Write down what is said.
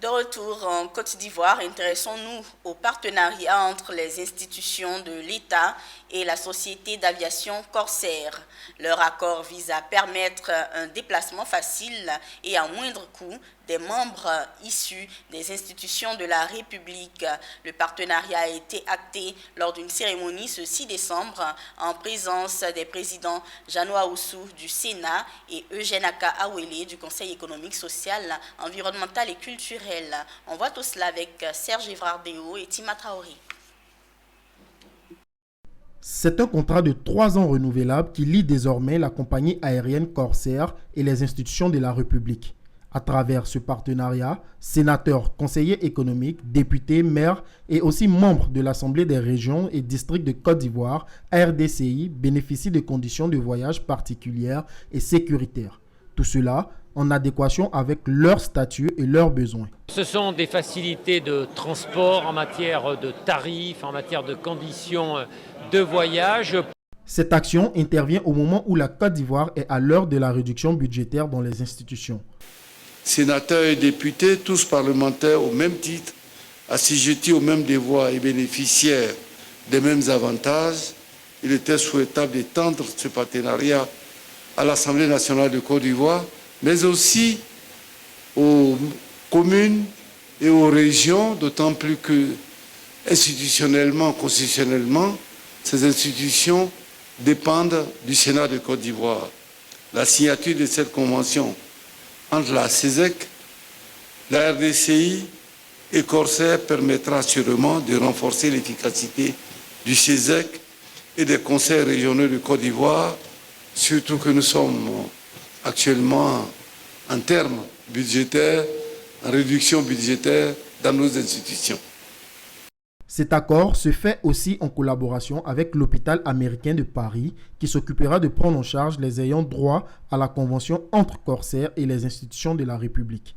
De retour en Côte d'Ivoire, intéressons-nous au partenariat entre les institutions de l'État et la société d'aviation Corsair. Leur accord vise à permettre un déplacement facile et à moindre coût des membres issus des institutions de la République. Le partenariat a été acté lors d'une cérémonie ce 6 décembre en présence des présidents Jeannot Ahoussou du Sénat et Eugène Aka Awele du Conseil économique, social, environnemental et culturel. On voit tout cela avec Serge Evrardéo et Tima Traoré. C'est un contrat de 3 ans renouvelable qui lie désormais la compagnie aérienne Corsair et les institutions de la République. À travers ce partenariat, sénateurs, conseillers économiques, députés, maires et aussi membres de l'Assemblée des régions et districts de Côte d'Ivoire, ARDCI, bénéficient de conditions de voyage particulières et sécuritaires. Tout cela en adéquation avec leur statut et leurs besoins. Ce sont des facilités de transport en matière de tarifs, en matière de conditions de voyage. Cette action intervient au moment où la Côte d'Ivoire est à l'heure de la réduction budgétaire dans les institutions. Sénateurs et députés, tous parlementaires au même titre, assujettis aux mêmes devoirs et bénéficiaires des mêmes avantages, il était souhaitable d'étendre ce partenariat à l'Assemblée nationale de Côte d'Ivoire, mais aussi aux communes et aux régions, d'autant plus que institutionnellement, constitutionnellement, ces institutions dépendent du Sénat de Côte d'Ivoire. La signature de cette convention entre la CESEC, la RDCI et Corsair permettra assurément de renforcer l'efficacité du CESEC et des conseils régionaux de Côte d'Ivoire, surtout que nous sommes actuellement en termes budgétaires, en réduction budgétaire dans nos institutions. Cet accord se fait aussi en collaboration avec l'hôpital américain de Paris qui s'occupera de prendre en charge les ayants droit à la convention entre Corsair et les institutions de la République.